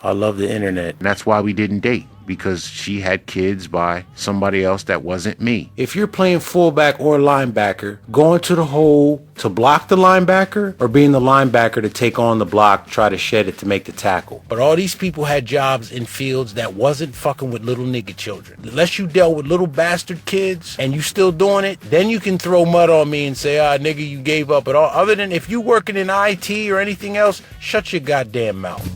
I love the internet. And that's why we didn't date, because she had kids by somebody else that wasn't me. If you're playing fullback or linebacker, going to the hole to block the linebacker or being the linebacker to take on the block, try to shed it to make the tackle. But all these people had jobs in fields that wasn't fucking with little nigga children. Unless you dealt with little bastard kids and you still doing it, then you can throw mud on me and say, ah, nigga, you gave up. But all other than if you working in IT or anything else, shut your goddamn mouth.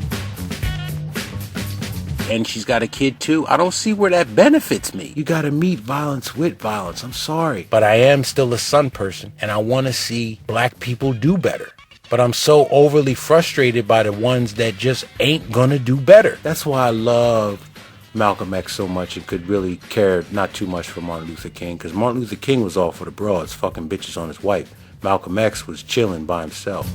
And she's got a kid too. I don't see where that benefits me. You gotta meet violence with violence. I'm sorry. But I am still a son person, and I wanna see black people do better. But I'm so overly frustrated by the ones that just ain't gonna do better. That's why I love Malcolm X so much and could really care not too much for Martin Luther King, because Martin Luther King was all for the broads, fucking bitches on his wife. Malcolm X was chilling by himself.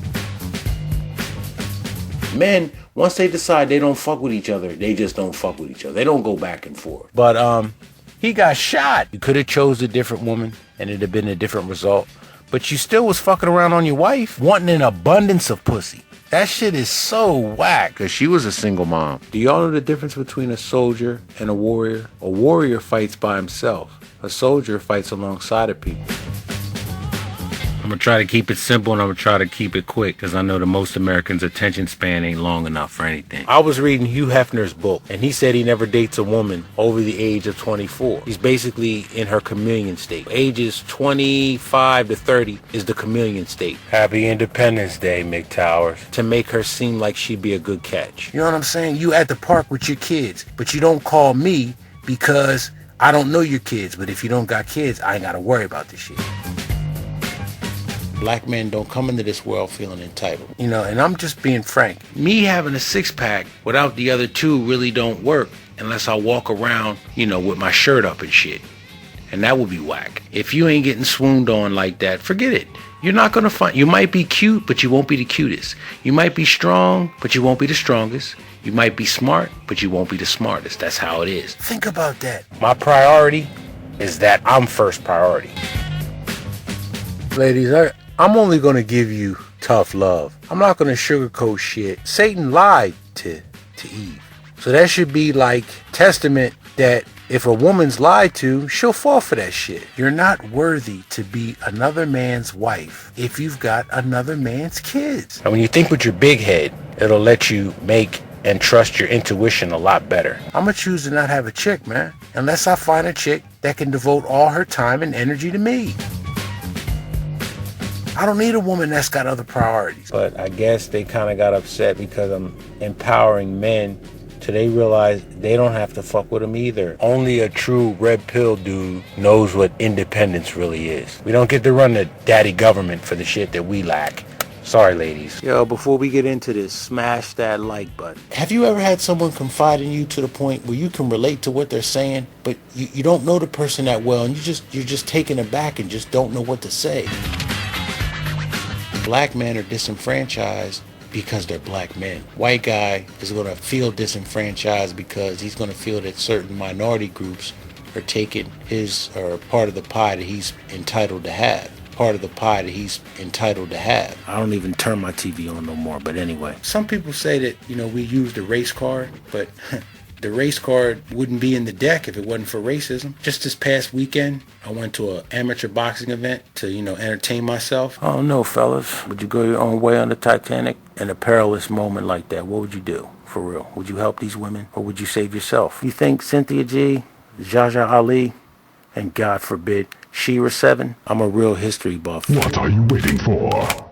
Men, once they decide they don't fuck with each other, they just don't fuck with each other. They don't go back and forth. But he got shot. You could have chose a different woman and it'd have been a different result. But you still was fucking around on your wife, wanting an abundance of pussy. That shit is so whack. Because she was a single mom. Do y'all know the difference between a soldier and a warrior? A warrior fights by himself. A soldier fights alongside of people. I'm gonna try to keep it simple and I'm gonna try to keep it quick because I know that most Americans' attention span ain't long enough for anything. I was reading Hugh Hefner's book and he said he never dates a woman over the age of 24. He's basically in her chameleon state. Ages 25 to 30 is the chameleon state. Happy Independence Day, Mick Towers. To make her seem like she'd be a good catch. You know what I'm saying? You at the park with your kids, but you don't call me because I don't know your kids. But if you don't got kids, I ain't gotta worry about this shit. Black men don't come into this world feeling entitled. You know, and I'm just being frank. Me having a six-pack without the other two really don't work unless I walk around, you know, with my shirt up and shit. And that would be whack. If you ain't getting swooned on like that, forget it. You're not gonna find, you might be cute, but you won't be the cutest. You might be strong, but you won't be the strongest. You might be smart, but you won't be the smartest. That's how it is. Think about that. My priority is that I'm first priority. Ladies, I'm only going to give you tough love. I'm not going to sugarcoat shit. Satan lied to Eve. So that should be like testament that if a woman's lied to, she'll fall for that shit. You're not worthy to be another man's wife if you've got another man's kids. And when you think with your big head, it'll let you make and trust your intuition a lot better. I'm going to choose to not have a chick, man. Unless I find a chick that can devote all her time and energy to me. I don't need a woman that's got other priorities. But I guess they kind of got upset because I'm empowering men till they realize they don't have to fuck with them either. Only a true red pill dude knows what independence really is. We don't get to run the daddy government for the shit that we lack. Sorry, ladies. Yo, before we get into this, smash that like button. Have you ever had someone confide in you to the point where you can relate to what they're saying, but you don't know the person that well, and you're just taken aback and just don't know what to say? Black men are disenfranchised because they're black men. White guy is going to feel disenfranchised because he's going to feel that certain minority groups are taking his or part of the pie that he's entitled to have. Part of the pie that he's entitled to have. I don't even turn my TV on no more, but anyway. Some people say that, you know, we use the race card, but the race card wouldn't be in the deck if it wasn't for racism. Just this past weekend, I went to an amateur boxing event to, you know, entertain myself. I don't know, fellas. Would you go your own way on the Titanic? In a perilous moment like that, what would you do? For real? Would you help these women or would you save yourself? You think Cynthia G, Jaja Ali, and God forbid, Shira 7? I'm a real history buff. What are you waiting for?